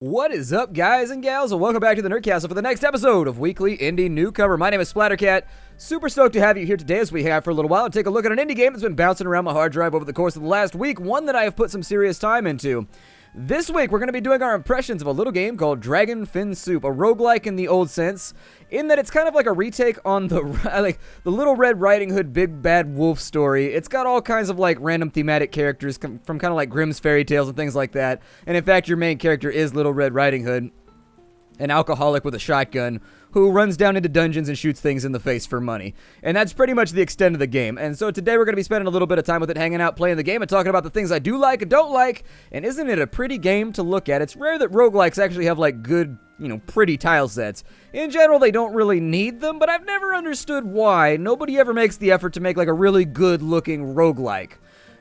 What is up, guys and gals, and welcome back to the Nerdcastle for the next episode of Weekly Indie Newcomer. My name is Splattercat. Super stoked to have you here today as we have for a little while and take a look at an indie game that's been bouncing around my hard drive over the course of the last week, one that I have put some serious time into. This week, we're going to be doing our impressions of a little game called Dragon Fin Soup, a roguelike in the old sense, in that it's kind of like a retake on the Little Red Riding Hood Big Bad Wolf story. It's got all kinds of like random thematic characters from kind of like Grimm's fairy tales and things like that. And in fact, your main character is Little Red Riding Hood, an alcoholic with a shotgun who runs down into dungeons and shoots things in the face for money. And that's pretty much the extent of the game. And so today we're going to be spending a little bit of time with it, hanging out, playing the game, and talking about the things I do like and don't like. And isn't it a pretty game to look at? It's rare that roguelikes actually have like good, pretty tile sets. In general, they don't really need them, but I've never understood why. Nobody ever makes the effort to make like a really good looking roguelike.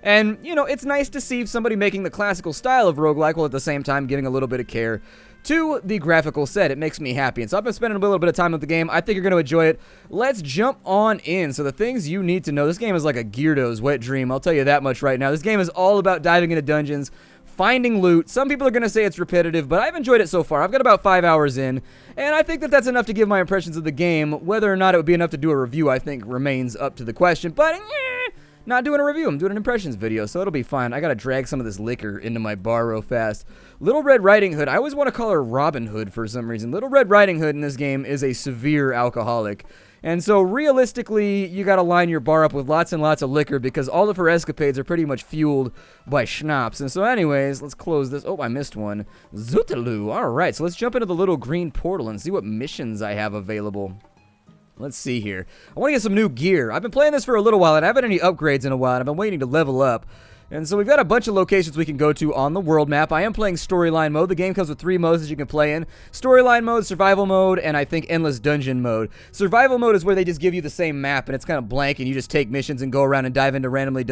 And, it's nice to see somebody making the classical style of roguelike while at the same time giving a little bit of care to the graphical set. It makes me happy. And so I've been spending a little bit of time with the game. I think you're going to enjoy it. Let's jump on in. So the things you need to know. This game is like a Gyarados wet dream. I'll tell you that much right now. This game is all about diving into dungeons, finding loot. Some people are going to say it's repetitive, but I've enjoyed it so far. I've got about 5 hours in, and I think that that's enough to give my impressions of the game. Whether or not it would be enough to do a review, I think, remains up to the question. But not doing a review. I'm doing an impressions video, so it'll be fine. I gotta drag some of this liquor into my bar real fast. Little Red Riding Hood. I always want to call her Robin Hood for some reason. Little Red Riding Hood in this game is a severe alcoholic. And so realistically, you gotta line your bar up with lots and lots of liquor because all of her escapades are pretty much fueled by schnapps. And so anyways, let's close this. Oh, I missed one. Zootaloo. Alright, so let's jump into the little green portal and see what missions I have available. Let's see here. I want to get some new gear. I've been playing this for a little while, and I haven't had any upgrades in a while, and I've been waiting to level up. And so we've got a bunch of locations we can go to on the world map. I am playing storyline mode. The game comes with 3 modes that you can play in. Storyline mode, survival mode, and I think endless dungeon mode. Survival mode is where they just give you the same map, and it's kind of blank, and you just take missions and go around and dive into randomly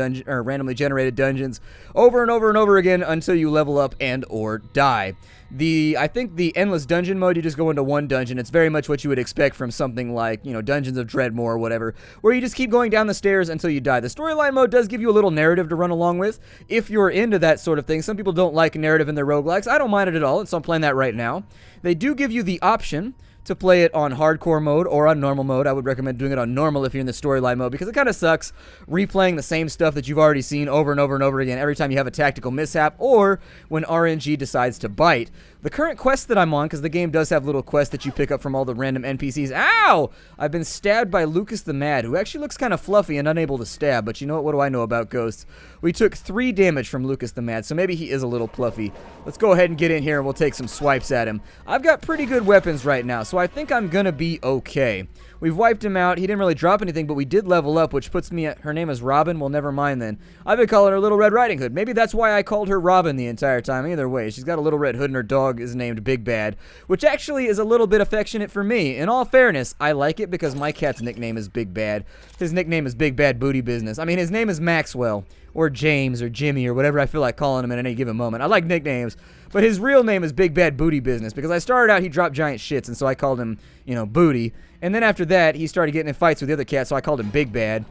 generated dungeons over and over and over again until you level up and or die. I think the endless dungeon mode, you just go into one dungeon. It's very much what you would expect from something like, Dungeons of Dreadmore or whatever, where you just keep going down the stairs until you die. The storyline mode does give you a little narrative to run along with, if you're into that sort of thing. Some people don't like narrative in their roguelikes. I don't mind it at all, and so I'm playing that right now. They do give you the option to play it on hardcore mode or on normal mode. I would recommend doing it on normal if you're in the storyline mode because it kind of sucks replaying the same stuff that you've already seen over and over and over again every time you have a tactical mishap or when RNG decides to bite. The current quest that I'm on, because the game does have little quests that you pick up from all the random NPCs. Ow! I've been stabbed by Lucas the Mad, who actually looks kind of fluffy and unable to stab, but you know what do I know about ghosts? We took 3 damage from Lucas the Mad, so maybe he is a little fluffy. Let's go ahead and get in here and we'll take some swipes at him. I've got pretty good weapons right now, so I think I'm gonna be okay. We've wiped him out. He didn't really drop anything, but we did level up, which puts me at... Her name is Robin? Well, never mind then. I've been calling her Little Red Riding Hood. Maybe that's why I called her Robin the entire time. Either way, she's got a little red hood and her dog is named Big Bad, which actually is a little bit affectionate for me. In all fairness, I like it because my cat's nickname is Big Bad. His nickname is Big Bad Booty Business. I mean, his name is Maxwell, or James, or Jimmy, or whatever I feel like calling him at any given moment. I like nicknames, but his real name is Big Bad Booty Business because I started out, he dropped giant shits, and so I called him, Booty. And then after that, he started getting in fights with the other cat, so I called him Big Bad.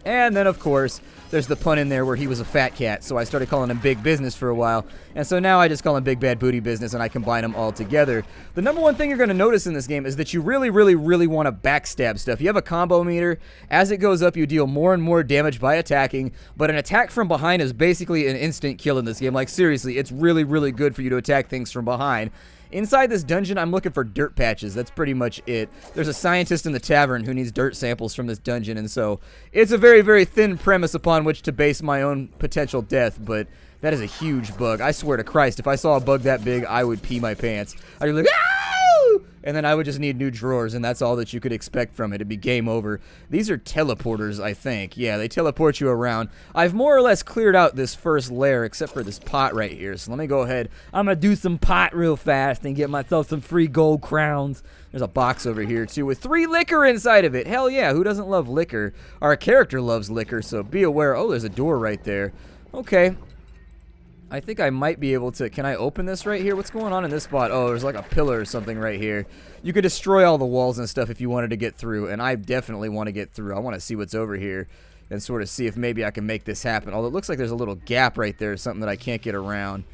And then, of course, there's the pun in there where he was a fat cat, so I started calling him Big Business for a while. And so now I just call him Big Bad Booty Business, and I combine them all together. The number one thing you're going to notice in this game is that you really, really, really want to backstab stuff. You have a combo meter. As it goes up, you deal more and more damage by attacking, but an attack from behind is basically an instant kill in this game. Like, seriously, it's really, really good for you to attack things from behind. Inside this dungeon, I'm looking for dirt patches. That's pretty much it. There's a scientist in the tavern who needs dirt samples from this dungeon, and so it's a very, very thin premise upon which to base my own potential death, but that is a huge bug. I swear to Christ, if I saw a bug that big, I would pee my pants. I'd be like, "Ow!" And then I would just need new drawers, and that's all that you could expect from it. It'd be game over. These are teleporters, I think. Yeah, they teleport you around. I've more or less cleared out this first lair, except for this pot right here. So let me go ahead. I'm going to do some pot real fast and get myself some free gold crowns. There's a box over here, too, with 3 liquor inside of it. Hell yeah, who doesn't love liquor? Our character loves liquor, so be aware. Oh, there's a door right there. Okay. I think I might be able to... Can I open this right here? What's going on in this spot? Oh, there's like a pillar or something right here. You could destroy all the walls and stuff if you wanted to get through, and I definitely want to get through. I want to see what's over here and sort of see if maybe I can make this happen. Although it looks like there's a little gap right there, something that I can't get around.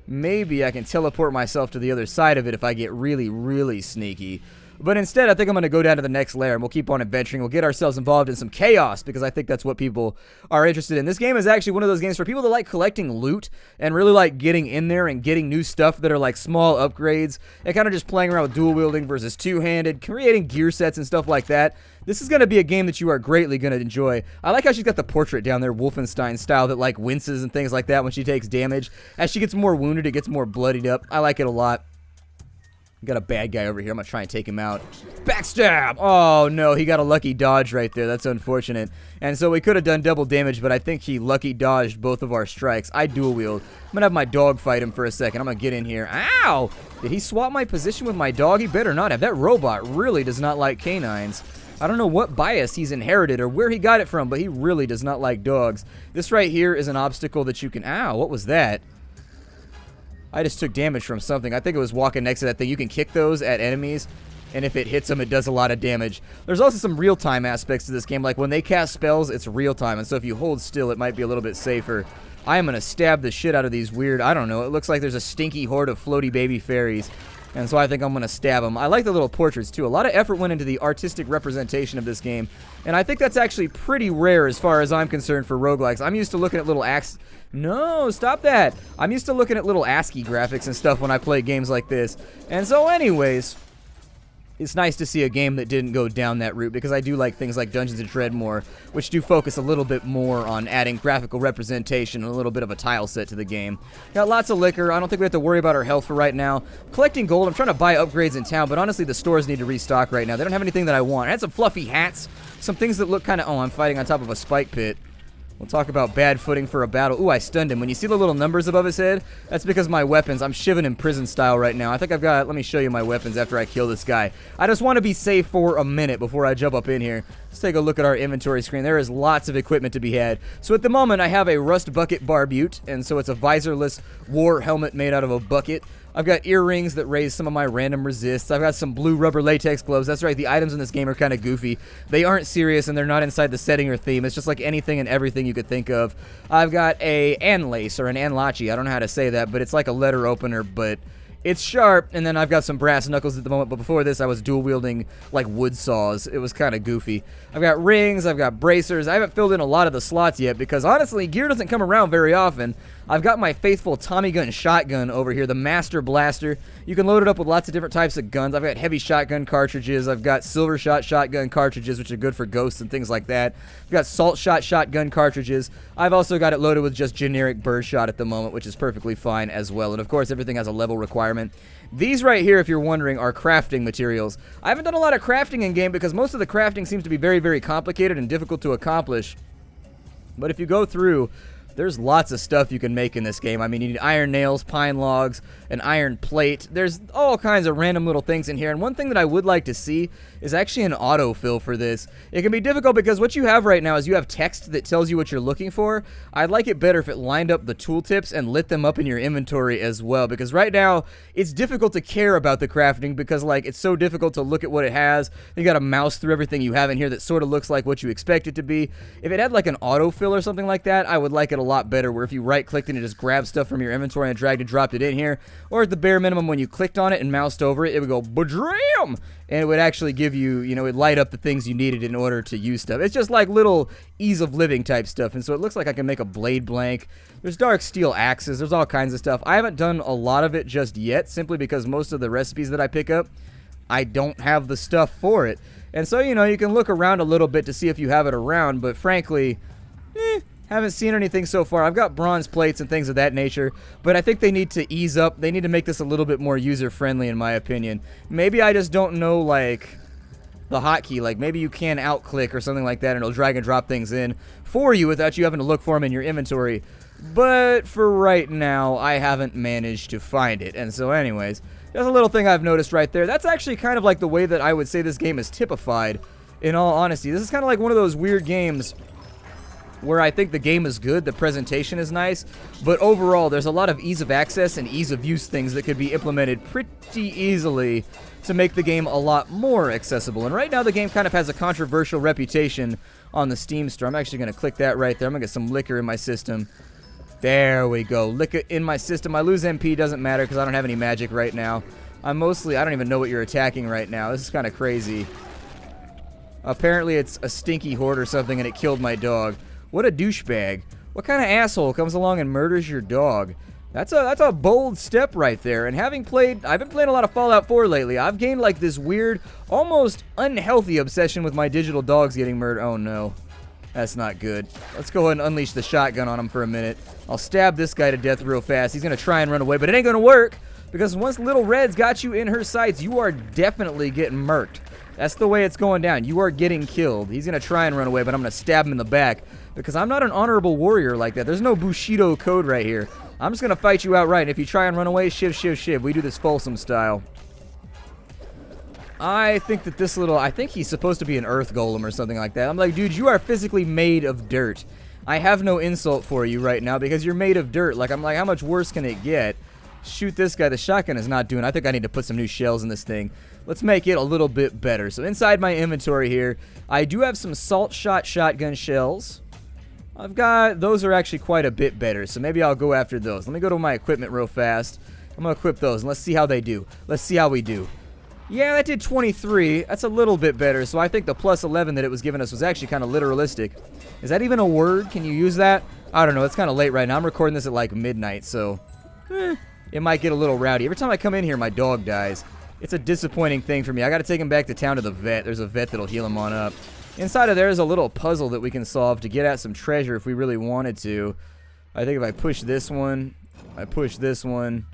maybe I can teleport myself to the other side of it if I get really, really sneaky. But instead, I think I'm going to go down to the next layer, and we'll keep on adventuring. We'll get ourselves involved in some chaos, because I think that's what people are interested in. This game is actually one of those games for people that like collecting loot and really like getting in there and getting new stuff that are like small upgrades and kind of just playing around with dual wielding versus two-handed, creating gear sets and stuff like that. This is going to be a game that you are greatly going to enjoy. I like how she's got the portrait down there, Wolfenstein style, that like winces and things like that when she takes damage. As she gets more wounded, it gets more bloodied up. I like it a lot. Got a bad guy over here. I'm going to try and take him out. Backstab! Oh, no. He got a lucky dodge right there. That's unfortunate. And so we could have done double damage, but I think he lucky dodged both of our strikes. I dual wield. I'm going to have my dog fight him for a second. I'm going to get in here. Ow! Did he swap my position with my dog? He better not have. That robot really does not like canines. I don't know what bias he's inherited or where he got it from, but he really does not like dogs. This right here is an obstacle that you can... Ow, what was that? I just took damage from something. I think it was walking next to that thing. You can kick those at enemies, and if it hits them, it does a lot of damage. There's also some real-time aspects to this game. Like, when they cast spells, it's real-time, and so if you hold still, it might be a little bit safer. I am going to stab the shit out of these weird... I don't know. It looks like there's a stinky horde of floaty baby fairies, and so I think I'm going to stab them. I like the little portraits, too. A lot of effort went into the artistic representation of this game, and I think that's actually pretty rare as far as I'm concerned for roguelikes. I'm used to looking at little No, stop that. I'm used to looking at little ASCII graphics and stuff when I play games like this. And so anyways, it's nice to see a game that didn't go down that route, because I do like things like Dungeons & Dreadmore, which do focus a little bit more on adding graphical representation and a little bit of a tile set to the game. Got lots of liquor. I don't think we have to worry about our health for right now. Collecting gold. I'm trying to buy upgrades in town, but honestly the stores need to restock right now. They don't have anything that I want. I had some fluffy hats, some things that look kind of... Oh, I'm fighting on top of a spike pit. We'll talk about bad footing for a battle. Ooh, I stunned him. When you see the little numbers above his head, that's because my weapons. I'm shivving in prison style right now. I think I've got... Let me show you my weapons after I kill this guy. I just want to be safe for a minute before I jump up in here. Let's take a look at our inventory screen. There is lots of equipment to be had. So at the moment, I have a rust bucket barbute, and so it's a visorless war helmet made out of a bucket. I've got earrings that raise some of my random resists. I've got some blue rubber latex gloves. That's right, the items in this game are kind of goofy. They aren't serious, and they're not inside the setting or theme. It's just like anything and everything you could think of. I've got a anlace, or an anlachi. I don't know how to say that, but it's like a letter opener, but it's sharp. And then I've got some brass knuckles at the moment, but before this I was dual wielding like wood saws. It was kind of goofy. I've got rings, I've got bracers. I haven't filled in a lot of the slots yet because honestly gear doesn't come around very often. I've got my faithful Tommy gun shotgun over here, the Master Blaster. You can load it up with lots of different types of guns. I've got heavy shotgun cartridges. I've got silver shot shotgun cartridges, which are good for ghosts and things like that. I've got salt shot shotgun cartridges. I've also got it loaded with just generic birdshot at the moment, which is perfectly fine as well. And of course, everything has a level requirement. These right here, if you're wondering, are crafting materials. I haven't done a lot of crafting in game because most of the crafting seems to be very, very complicated and difficult to accomplish. But if you go through, there's lots of stuff you can make in this game. I mean, you need iron nails, pine logs, an iron plate. There's all kinds of random little things in here. And one thing that I would like to see is actually an autofill for this. It can be difficult because what you have right now is you have text that tells you what you're looking for. I'd like it better if it lined up the tooltips and lit them up in your inventory as well. Because right now, it's difficult to care about the crafting because, like, it's so difficult to look at what it has. You gotta mouse through everything you have in here that sort of looks like what you expect it to be. If it had, like, an autofill or something like that, I would like it a lot better, where if you right-clicked it and just grabbed stuff from your inventory and dragged and dropped it in here, or at the bare minimum, when you clicked on it and moused over it, it would go badram, and it would actually give you, you know, it'd light up the things you needed in order to use stuff. It's just like little ease of living type stuff, and so it looks like I can make a blade blank. There's dark steel axes, there's all kinds of stuff. I haven't done a lot of it just yet, simply because most of the recipes that I pick up, I don't have the stuff for it. And so, you know, you can look around a little bit to see if you have it around, but frankly, haven't seen anything so far. I've got bronze plates and things of that nature, but I think they need to ease up. They need to make this a little bit more user-friendly, in my opinion. Maybe I just don't know, like, the hotkey. Like, maybe you can out-click or something like that, and it'll drag and drop things in for you without you having to look for them in your inventory. But for right now, I haven't managed to find it. And so anyways, there's a little thing I've noticed right there. That's actually kind of like the way that I would say this game is typified, in all honesty. This is kind of like one of those weird games where I think the game is good, the presentation is nice, but overall there's a lot of ease of access and ease of use things that could be implemented pretty easily to make the game a lot more accessible. And right now the game kind of has a controversial reputation on the Steam store. I'm actually going to click that right there. I'm going to get some liquor in my system. There we go. Lick it in my system. I lose MP, doesn't matter because I don't have any magic right now. I don't even know what you're attacking right now. This is kind of crazy. Apparently it's a stinky horde or something and it killed my dog. What a douchebag. What kind of asshole comes along and murders your dog? That's a bold step right there. And I've been playing a lot of Fallout 4 lately. I've gained like this weird, almost unhealthy obsession with my digital dogs getting murdered. Oh no. That's not good. Let's go ahead and unleash the shotgun on him for a minute. I'll stab this guy to death real fast. He's going to try and run away, but it ain't going to work. Because once Little Red's got you in her sights, you are definitely getting murked. That's the way it's going down. You are getting killed. He's going to try and run away, but I'm going to stab him in the back. Because I'm not an honorable warrior like that. There's no Bushido code right here. I'm just going to fight you outright. And if you try and run away, shiv, shiv, shiv. We do this Folsom style. I think that I think he's supposed to be an earth golem or something like that. I'm like, dude, you are physically made of dirt. I have no insult for you right now because you're made of dirt. I'm like, how much worse can it get? Shoot this guy. The shotgun is not doing. I think I need to put some new shells in this thing. Let's make it a little bit better. So inside my inventory here, I do have some salt shot shotgun shells. Those are actually quite a bit better, so maybe I'll go after those. Let me go to my equipment real fast. I'm going to equip those, and let's see how they do. Let's see how we do. Yeah, that did 23. That's a little bit better, so I think the plus 11 that it was giving us was actually kind of literalistic. Is that even a word? Can you use that? I don't know. It's kind of late right now. I'm recording this at like midnight, so it might get a little rowdy. Every time I come in here, my dog dies. It's a disappointing thing for me. I got to take him back to town to the vet. There's a vet that'll heal him on up. Inside of there is a little puzzle that we can solve to get at some treasure if we really wanted to. I think if I push this one, I push this one,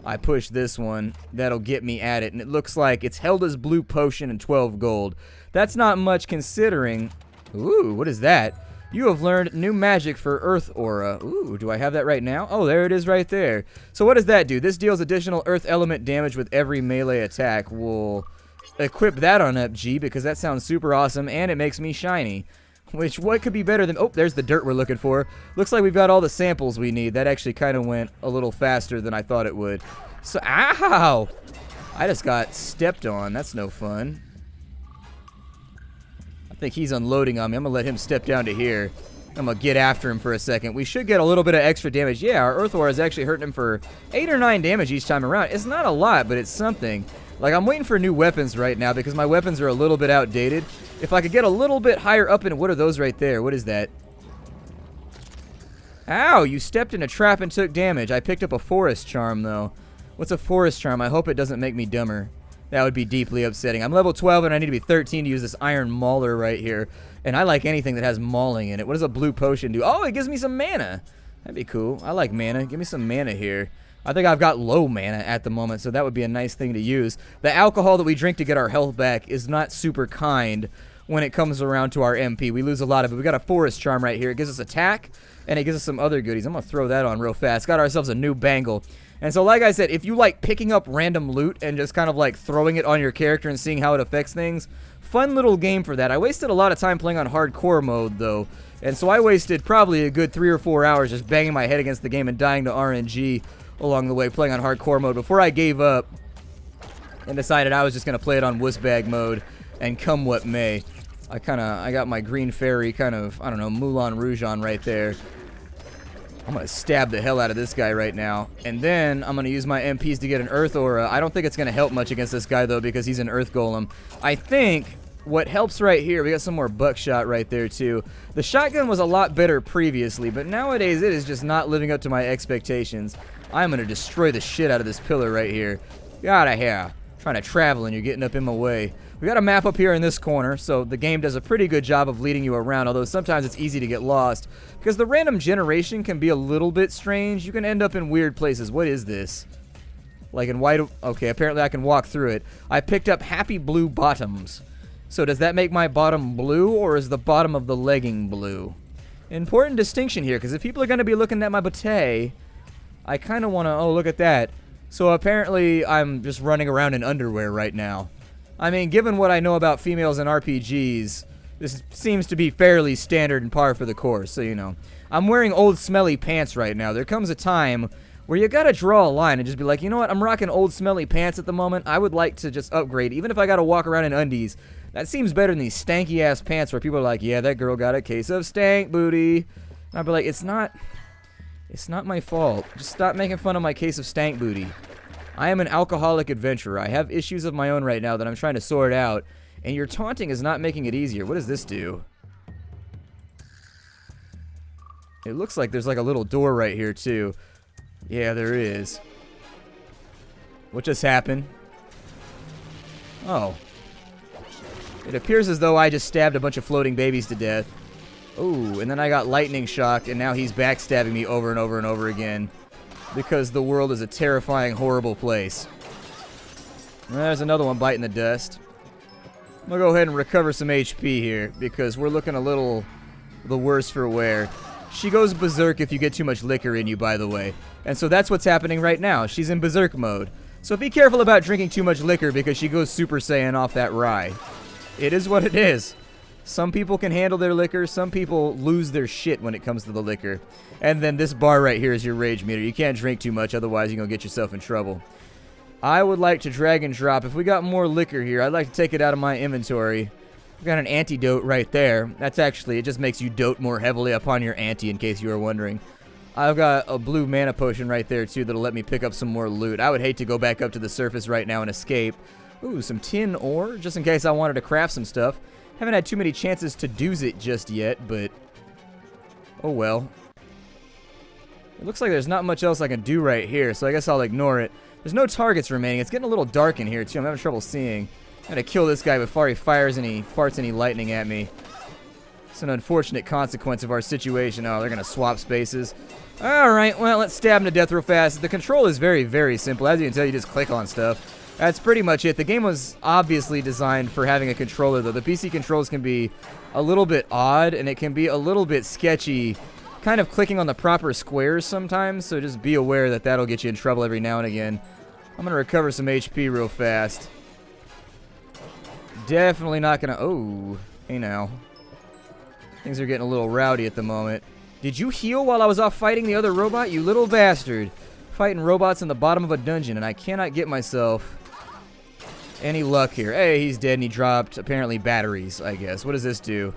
I push this one, that'll get me at it. And it looks like it's Helda's Blue Potion and 12 gold. That's not much considering. Ooh, what is that? You have learned new magic for Earth Aura. Ooh, do I have that right now? Oh, there it is right there. So what does that do? This deals additional Earth element damage with every melee attack. We'll equip that on up, G, because that sounds super awesome, and it makes me shiny. Which, what could be better than... Oh, there's the dirt we're looking for. Looks like we've got all the samples we need. That actually kind of went a little faster than I thought it would. So, ow! I just got stepped on. That's no fun. I think he's unloading on me. I'm going to let him step down to here. I'm going to get after him for a second. We should get a little bit of extra damage. Yeah, our Earth Aura is actually hurting him for 8 or 9 damage each time around. It's not a lot, but it's something. Like, I'm waiting for new weapons right now because my weapons are a little bit outdated. If I could get a little bit higher up in... What are those right there? What is that? Ow, you stepped in a trap and took damage. I picked up a forest charm, though. What's a forest charm? I hope it doesn't make me dumber. That would be deeply upsetting. I'm level 12 and I need to be 13 to use this iron mauler right here. And I like anything that has mauling in it. What does a blue potion do? Oh, it gives me some mana. That'd be cool. I like mana. Give me some mana here. I think I've got low mana at the moment, so that would be a nice thing to use. The alcohol that we drink to get our health back is not super kind when it comes around to our MP. We lose a lot of it. We got a forest charm right here. It gives us attack, and it gives us some other goodies. I'm going to throw that on real fast. Got ourselves a new bangle. And so, like I said, if you like picking up random loot and just kind of like throwing it on your character and seeing how it affects things, fun little game for that. I wasted a lot of time playing on hardcore mode, though. And so I wasted probably a good 3 or 4 hours just banging my head against the game and dying to RNG along the way, playing on hardcore mode before I gave up and decided I was just going to play it on wussbag mode and come what may. I got my green fairy kind of, I don't know, Moulin Rouge on right there. I'm going to stab the hell out of this guy right now. And then I'm going to use my MPs to get an Earth Aura. I don't think it's going to help much against this guy, though, because he's an Earth Golem. I think what helps right here, we got some more buckshot right there, too. The shotgun was a lot better previously, but nowadays it is just not living up to my expectations. I'm going to destroy the shit out of this pillar right here. Get out of here. I'm trying to travel and you're getting up in my way. We got a map up here in this corner, so the game does a pretty good job of leading you around, although sometimes it's easy to get lost because the random generation can be a little bit strange. You can end up in weird places. What is this? Like in white... Okay, apparently I can walk through it. I picked up Happy Blue Bottoms. So does that make my bottom blue, or is the bottom of the legging blue? Important distinction here, because if people are going to be looking at my bootay, I kind of want to... Oh, look at that. So apparently I'm just running around in underwear right now. I mean, given what I know about females in RPGs, this seems to be fairly standard and par for the course, so you know. I'm wearing old smelly pants right now. There comes a time where you gotta draw a line and just be like, you know what, I'm rocking old smelly pants at the moment. I would like to just upgrade, even if I gotta walk around in undies. That seems better than these stanky-ass pants where people are like, yeah, that girl got a case of stank booty. And I'd be like, it's not It's not my fault. Just stop making fun of my case of stank booty. I am an alcoholic adventurer. I have issues of my own right now that I'm trying to sort out, and your taunting is not making it easier. What does this do? It looks like there's like a little door right here, too. Yeah, there is. What just happened? Oh. It appears as though I just stabbed a bunch of floating babies to death. Ooh, and then I got lightning shocked, and now he's backstabbing me over and over and over again. Because the world is a terrifying, horrible place. There's another one biting the dust. I'm gonna go ahead and recover some HP here, because we're looking a little the worse for wear. She goes berserk if you get too much liquor in you, by the way. And so that's what's happening right now. She's in berserk mode. So be careful about drinking too much liquor, because she goes Super Saiyan off that rye. It is what it is. Some people can handle their liquor. Some people lose their shit when it comes to the liquor. And then this bar right here is your rage meter. You can't drink too much, otherwise you're going to get yourself in trouble. I would like to drag and drop. If we got more liquor here, I'd like to take it out of my inventory. We've got an antidote right there. That's actually, it just makes you dote more heavily upon your ante, in case you were wondering. I've got a blue mana potion right there, too, that'll let me pick up some more loot. I would hate to go back up to the surface right now and escape. Ooh, some tin ore, just in case I wanted to craft some stuff. Haven't had too many chances to do's it just yet, but oh well. It looks like there's not much else I can do right here, so I guess I'll ignore it. There's no targets remaining. It's getting a little dark in here, too. I'm having trouble seeing. I'm gonna kill this guy before he fires any, farts any lightning at me. It's an unfortunate consequence of our situation. Oh, they're gonna swap spaces. Alright, well, let's stab him to death real fast. The control is very, very simple. As you can tell, you just click on stuff. That's pretty much it. The game was obviously designed for having a controller, though. The PC controls can be a little bit odd, and it can be a little bit sketchy, kind of clicking on the proper squares sometimes, so just be aware that that'll get you in trouble every now and again. I'm going to recover some HP real fast. Definitely not going to... Oh, hey now. Things are getting a little rowdy at the moment. Did you heal while I was off fighting the other robot? You little bastard. Fighting robots in the bottom of a dungeon, and I cannot get myself any luck here. Hey, he's dead, and he dropped, apparently, batteries, I guess. What does this do?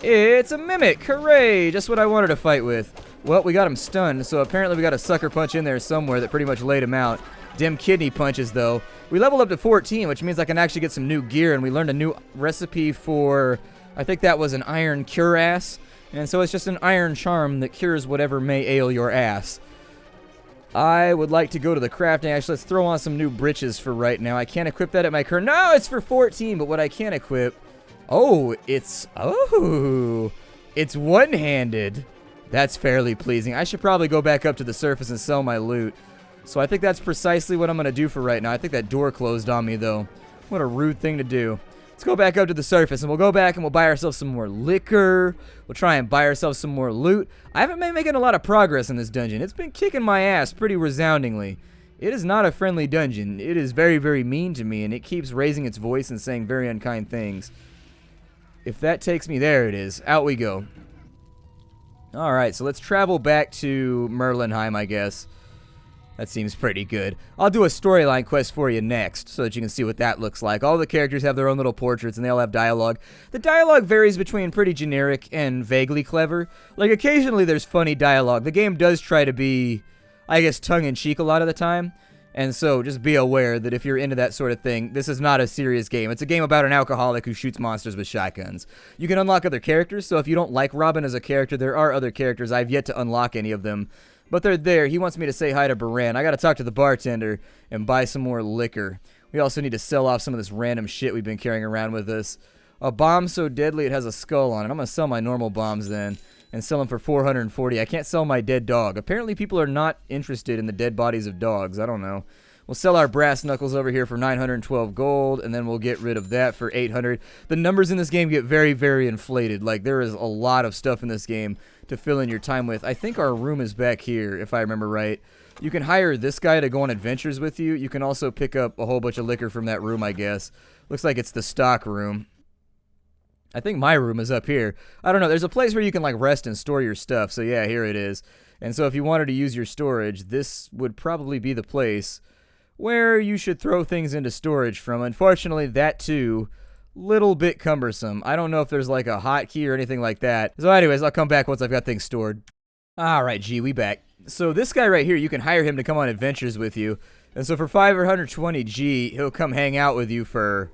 It's a mimic! Hooray! Just what I wanted to fight with. Well, we got him stunned, so apparently we got a sucker punch in there somewhere that pretty much laid him out. Dim kidney punches, though. We leveled up to 14, which means I can actually get some new gear, and we learned a new recipe for, I think that was an iron cuirass. And so it's just an iron charm that cures whatever may ail your ass. I would like to go to the crafting. Actually, let's throw on some new breeches for right now. I can't equip that at my current... No, it's for 14, but what I can equip... Oh, it's... Oh, it's one-handed. That's fairly pleasing. I should probably go back up to the surface and sell my loot. So I think that's precisely what I'm going to do for right now. I think that door closed on me, though. What a rude thing to do. Let's go back up to the surface, and we'll go back and we'll buy ourselves some more liquor. We'll try and buy ourselves some more loot. I haven't been making a lot of progress in this dungeon. It's been kicking my ass pretty resoundingly. It is not a friendly dungeon. It is very, very mean to me, and it keeps raising its voice and saying very unkind things. If that takes me, there it is. Out we go. Alright, so let's travel back to Merlinheim, I guess. That seems pretty good. I'll do a storyline quest for you next, so that you can see what that looks like. All the characters have their own little portraits, and they all have dialogue. The dialogue varies between pretty generic and vaguely clever. Like, occasionally there's funny dialogue. The game does try to be, I guess, tongue-in-cheek a lot of the time. And so, just be aware that if you're into that sort of thing, this is not a serious game. It's a game about an alcoholic who shoots monsters with shotguns. You can unlock other characters, so if you don't like Robin as a character, there are other characters. I've yet to unlock any of them. But they're there. He wants me to say hi to Baran. I gotta talk to the bartender and buy some more liquor. We also need to sell off some of this random shit we've been carrying around with us. A bomb so deadly it has a skull on it. I'm gonna sell my normal bombs then and sell them for 440. I can't sell my dead dog. Apparently people are not interested in the dead bodies of dogs. I don't know. We'll sell our brass knuckles over here for 912 gold, and then we'll get rid of that for 800. The numbers in this game get very, very inflated. Like, there is a lot of stuff in this game to fill in your time with. I think our room is back here, if I remember right. You can hire this guy to go on adventures with you. You can also pick up a whole bunch of liquor from that room, I guess. Looks like it's the stock room. I think my room is up here. I don't know. There's a place where you can, like, rest and store your stuff. So, yeah, here it is. And so if you wanted to use your storage, this would probably be the place where you should throw things into storage from. Unfortunately, that too, little bit cumbersome. I don't know if there's like a hotkey or anything like that. So anyways, I'll come back once I've got things stored. Alright, G, we back. So this guy right here, you can hire him to come on adventures with you. And so for 520 G, he'll come hang out with you for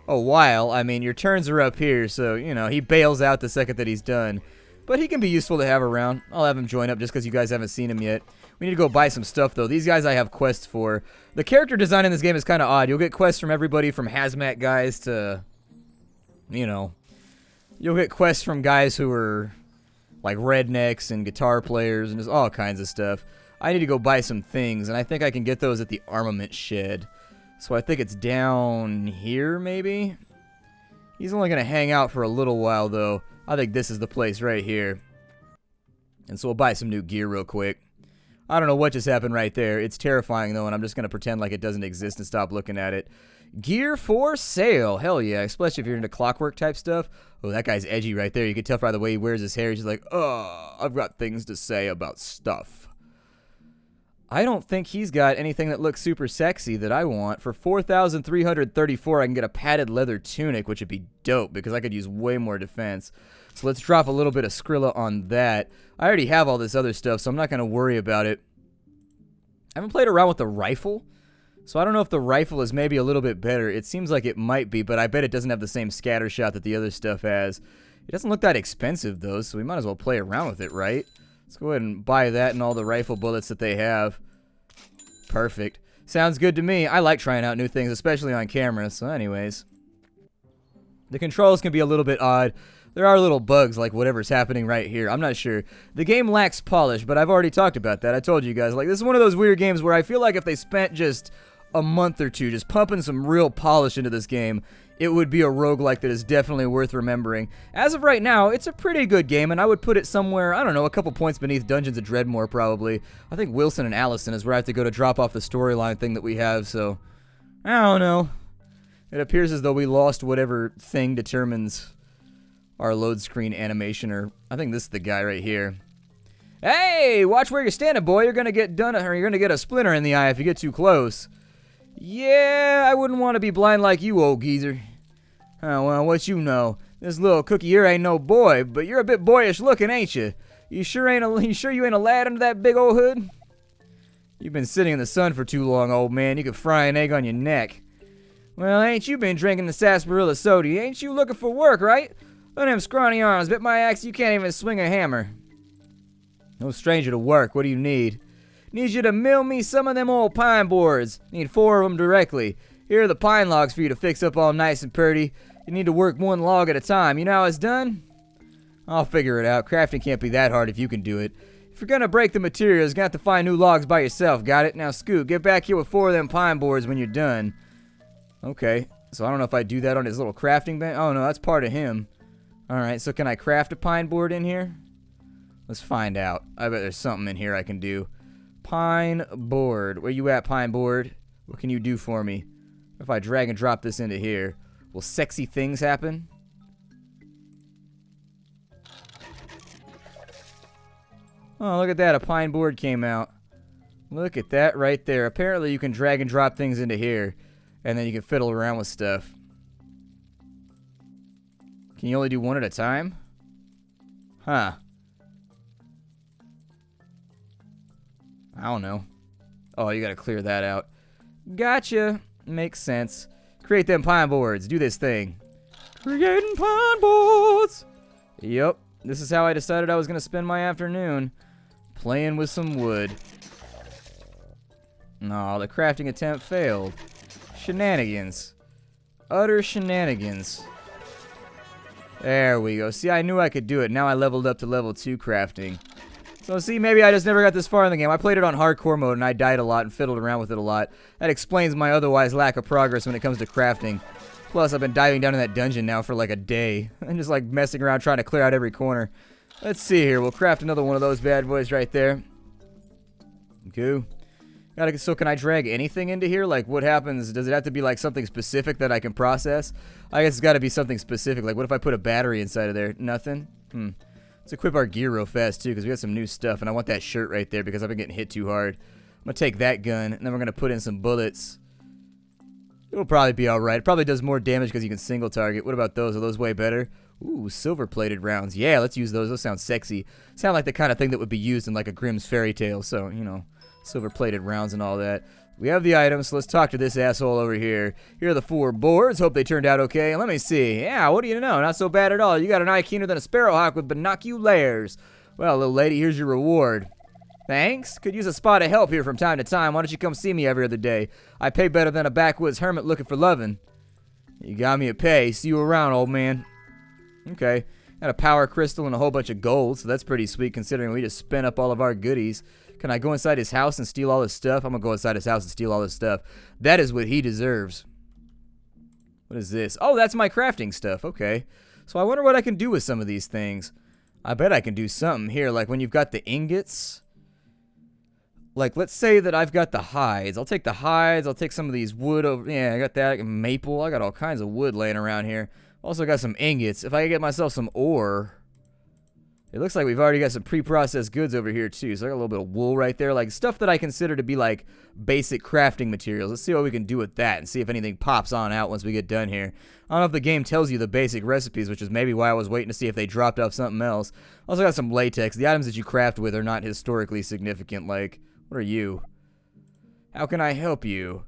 a while. I mean, your turns are up here, so, you know, he bails out the second that he's done. But he can be useful to have around. I'll have him join up just because you guys haven't seen him yet. We need to go buy some stuff, though. These guys I have quests for. The character design in this game is kind of odd. You'll get quests from everybody from hazmat guys to, you know, you'll get quests from guys who are like rednecks and guitar players and just all kinds of stuff. I need to go buy some things, and I think I can get those at the armament shed. So I think it's down here, maybe? He's only going to hang out for a little while, though. I think this is the place right here. And so we'll buy some new gear real quick. I don't know what just happened right there. It's terrifying, though, and I'm just going to pretend like it doesn't exist and stop looking at it. Gear for sale. Hell yeah, especially if you're into clockwork type stuff. Oh, that guy's edgy right there. You can tell by the way he wears his hair. He's just like, oh, I've got things to say about stuff. I don't think he's got anything that looks super sexy that I want. For 4,334, I can get a padded leather tunic, which would be dope because I could use way more defense. So let's drop a little bit of Skrilla on that. I already have all this other stuff, so I'm not going to worry about it. I haven't played around with the rifle, so I don't know if the rifle is maybe a little bit better. It seems like it might be, but I bet it doesn't have the same scatter shot that the other stuff has. It doesn't look that expensive, though, so we might as well play around with it, right? Let's go ahead and buy that and all the rifle bullets that they have. Perfect. Sounds good to me. I like trying out new things, especially on camera. So anyways, the controls can be a little bit odd. There are little bugs like whatever's happening right here. I'm not sure. The game lacks polish, but I've already talked about that. I told you guys, like, this is one of those weird games where I feel like if they spent just a month or two just pumping some real polish into this game, it would be a roguelike that is definitely worth remembering. As of right now, it's a pretty good game, and I would put it somewhere, I don't know, a couple points beneath Dungeons of Dreadmore, probably. I think Wilson and Allison is where I have to go to drop off the storyline thing that we have, so I don't know. It appears as though we lost whatever thing determines our load screen animation, or I think this is the guy right here. Hey, watch where you're standing, boy. You're gonna get done, or you're gonna get a splinter in the eye if you get too close. Yeah, I wouldn't want to be blind like you, old geezer. Oh, well, what you know? This little cookie here ain't no boy, but you're a bit boyish looking, ain't you? You sure you ain't a lad under that big old hood? You've been sitting in the sun for too long, old man. You could fry an egg on your neck. Well, ain't you been drinking the sarsaparilla soda? Ain't you looking for work, right? Look at them scrawny arms. Bet my axe you can't even swing a hammer. No stranger to work. What do you need? Need you to mill me some of them old pine boards. Need 4 of them directly. Here are the pine logs for you to fix up all nice and pretty. You need to work 1 log at a time. You know how it's done? I'll figure it out. Crafting can't be that hard if you can do it. If you're gonna break the materials, you're gonna have to find new logs by yourself. Got it? Now, Scoob, get back here with 4 of them pine boards when you're done. Okay. So I don't know if I do that on his little crafting bench. Oh, no, that's part of him. Alright, so can I craft a pine board in here? Let's find out. I bet there's something in here I can do. Pine board. Where you at, pine board? What can you do for me? If I drag and drop this into here, will sexy things happen? Oh, look at that. A pine board came out. Look at that right there. Apparently you can drag and drop things into here, and then you can fiddle around with stuff. Can you only do 1 at a time? Huh. I don't know. Oh, you gotta clear that out. Gotcha. Makes sense. Create them pine boards. Do this thing. Creating pine boards. Yep. This is how I decided I was gonna spend my afternoon. Playing with some wood. No, the crafting attempt failed. Shenanigans. Utter shenanigans. There we go. See, I knew I could do it. Now I leveled up to level 2 crafting. So see, maybe I just never got this far in the game. I played it on hardcore mode and I died a lot and fiddled around with it a lot. That explains my otherwise lack of progress when it comes to crafting. Plus, I've been diving down in that dungeon now for like a day. And just like messing around trying to clear out every corner. Let's see here. We'll craft another one of those bad boys right there. Cool. So can I drag anything into here? Like, what happens? Does it have to be like something specific that I can process? I guess it's got to be something specific. Like, what if I put a battery inside of there? Nothing? Let's equip our gear real fast, too, because we got some new stuff. And I want that shirt right there because I've been getting hit too hard. I'm going to take that gun, and then we're going to put in some bullets. It'll probably be alright. It probably does more damage because you can single target. What about those? Are those way better? Ooh, silver-plated rounds. Yeah, let's use those. Those sound sexy. Sound like the kind of thing that would be used in like a Grimm's fairy tale. So, you know, silver-plated rounds and all that. We have the items, so let's talk to this asshole over here. Here are the 4 boards. Hope they turned out okay. Let me see. Yeah, what do you know? Not so bad at all. You got an eye keener than a sparrowhawk with binoculars. Well, little lady, here's your reward. Thanks. Could use a spot of help here from time to time. Why don't you come see me every other day? I pay better than a backwoods hermit looking for lovin'. You got me a pay. See you around, old man. Okay. Got a power crystal and a whole bunch of gold, so that's pretty sweet considering we just spent up all of our goodies. Can I go inside his house and steal all his stuff? I'm gonna go inside his house and steal all his stuff. That is what he deserves. What is this? Oh, that's my crafting stuff. Okay. So I wonder what I can do with some of these things. I bet I can do something here, like when you've got the ingots. Like, let's say that I've got the hides. I'll take the hides. I'll take some of these wood over. Yeah, I got that. Maple. I got all kinds of wood laying around here. Also got some ingots. If I could get myself some ore. It looks like we've already got some pre-processed goods over here, too. So I got a little bit of wool right there. Like, stuff that I consider to be, like, basic crafting materials. Let's see what we can do with that and see if anything pops on out once we get done here. I don't know if the game tells you the basic recipes, which is maybe why I was waiting to see if they dropped off something else. Also got some latex. The items that you craft with are not historically significant. Like, what are you? How can I help you?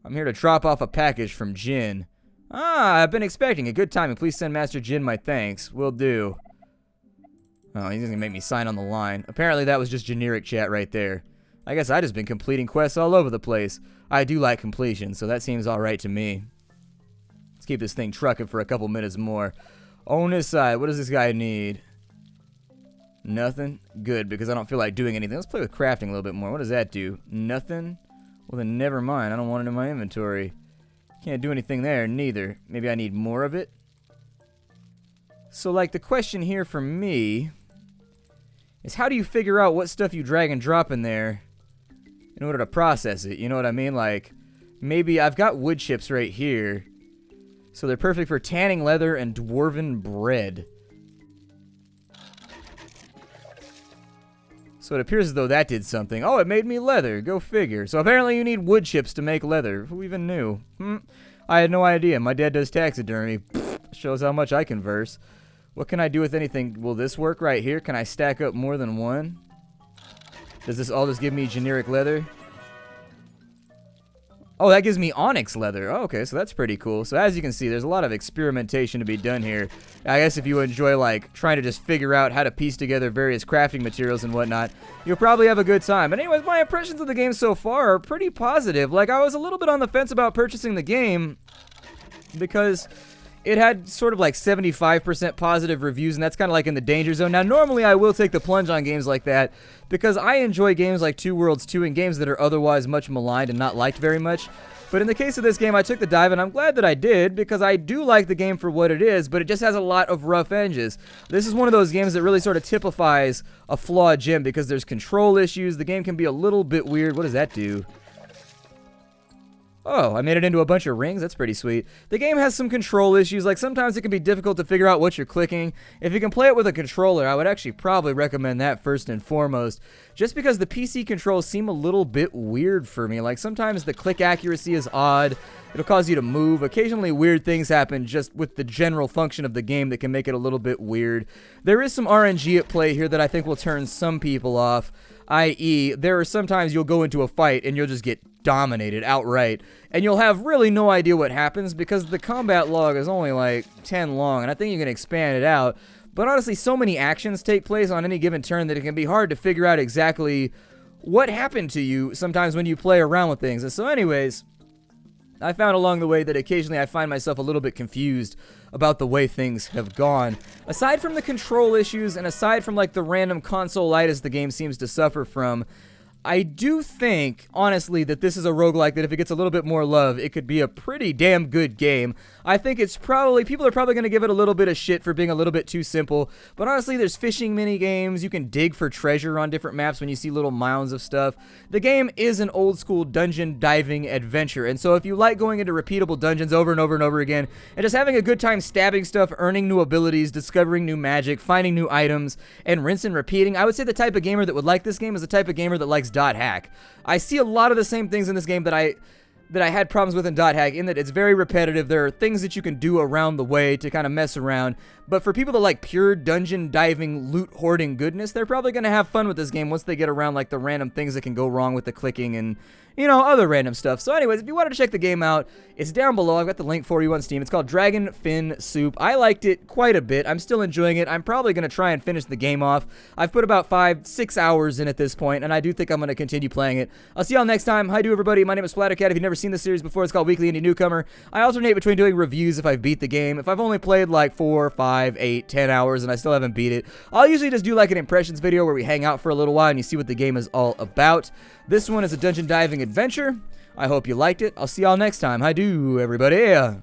I'm here to drop off a package from Jin. Ah, I've been expecting a good timing. Please send Master Jin my thanks. Will do. Oh, he's gonna make me sign on the line. Apparently that was just generic chat right there. I guess I just been completing quests all over the place. I do like completion, so that seems alright to me. Let's keep this thing trucking for a couple minutes more. On this side, what does this guy need? Nothing? Good, because I don't feel like doing anything. Let's play with crafting a little bit more. What does that do? Nothing? Well then never mind. I don't want it in my inventory. Can't do anything there, neither. Maybe I need more of it? So like the question here for me is how do you figure out what stuff you drag and drop in there in order to process it? You know what I mean? Like, maybe I've got wood chips right here. So they're perfect for tanning leather and dwarven bread. So it appears as though that did something. Oh, it made me leather. Go figure. So apparently you need wood chips to make leather. Who even knew? I had no idea. My dad does taxidermy. Pfft, shows how much I converse. What can I do with anything? Will this work right here? Can I stack up more than one? Does this all just give me generic leather? Oh, that gives me onyx leather. Oh, okay, so that's pretty cool. So as you can see, there's a lot of experimentation to be done here. I guess if you enjoy, like, trying to just figure out how to piece together various crafting materials and whatnot, you'll probably have a good time. But anyways, my impressions of the game so far are pretty positive. Like, I was a little bit on the fence about purchasing the game because it had sort of like 75% positive reviews, and that's kind of like in the danger zone. Now, normally I will take the plunge on games like that because I enjoy games like Two Worlds 2 and games that are otherwise much maligned and not liked very much. But in the case of this game, I took the dive, and I'm glad that I did because I do like the game for what it is, but it just has a lot of rough edges. This is one of those games that really sort of typifies a flawed gem because there's control issues. The game can be a little bit weird. What does that do? Oh, I made it into a bunch of rings. That's pretty sweet. The game has some control issues. Like, sometimes it can be difficult to figure out what you're clicking. If you can play it with a controller, I would actually probably recommend that first and foremost. Just because the PC controls seem a little bit weird for me. Like, sometimes the click accuracy is odd. It'll cause you to move. Occasionally, weird things happen just with the general function of the game that can make it a little bit weird. There is some RNG at play here that I think will turn some people off. I.e., there are sometimes you'll go into a fight and you'll just get dominated outright, and you'll have really no idea what happens because the combat log is only like 10 long, and I think you can expand it out. But honestly, so many actions take place on any given turn that it can be hard to figure out exactly what happened to you sometimes when you play around with things. And so anyways, I found along the way that occasionally I find myself a little bit confused about the way things have gone. Aside from the control issues and aside from like the random console-itis the game seems to suffer from, I do think, honestly, that this is a roguelike that if it gets a little bit more love, it could be a pretty damn good game. I think it's probably, people are probably going to give it a little bit of shit for being a little bit too simple, but honestly, there's fishing mini games. You can dig for treasure on different maps when you see little mounds of stuff. The game is an old school dungeon diving adventure, and so if you like going into repeatable dungeons over and over and over again, and just having a good time stabbing stuff, earning new abilities, discovering new magic, finding new items, and rinse and repeating, I would say the type of gamer that would like this game is the type of gamer that likes dot hack. I see a lot of the same things in this game that that I had problems with in Dot Hack, in that it's very repetitive. There are things that you can do around the way to kind of mess around, but for people that like pure dungeon diving, loot hoarding goodness, they're probably going to have fun with this game once they get around like the random things that can go wrong with the clicking and, you know, other random stuff. So anyways, if you wanted to check the game out, it's down below. I've got the link for you on Steam. It's called Dragon Fin Soup. I liked it quite a bit. I'm still enjoying it. I'm probably going to try and finish the game off. I've put about 5-6 hours in at this point, and I do think I'm going to continue playing it. I'll see y'all next time. Hi to everybody. My name is Splattercat. If you've never seen this series before, it's called Weekly Indie Newcomer. I alternate between doing reviews if I've beat the game. If I've only played like 4, 5, 8, 10 hours and I still haven't beat it, I'll usually just do like an impressions video where we hang out for a little while and you see what the game is all about. This one is a dungeon diving adventure. I hope you liked it. I'll see y'all next time. Hi do, everybody.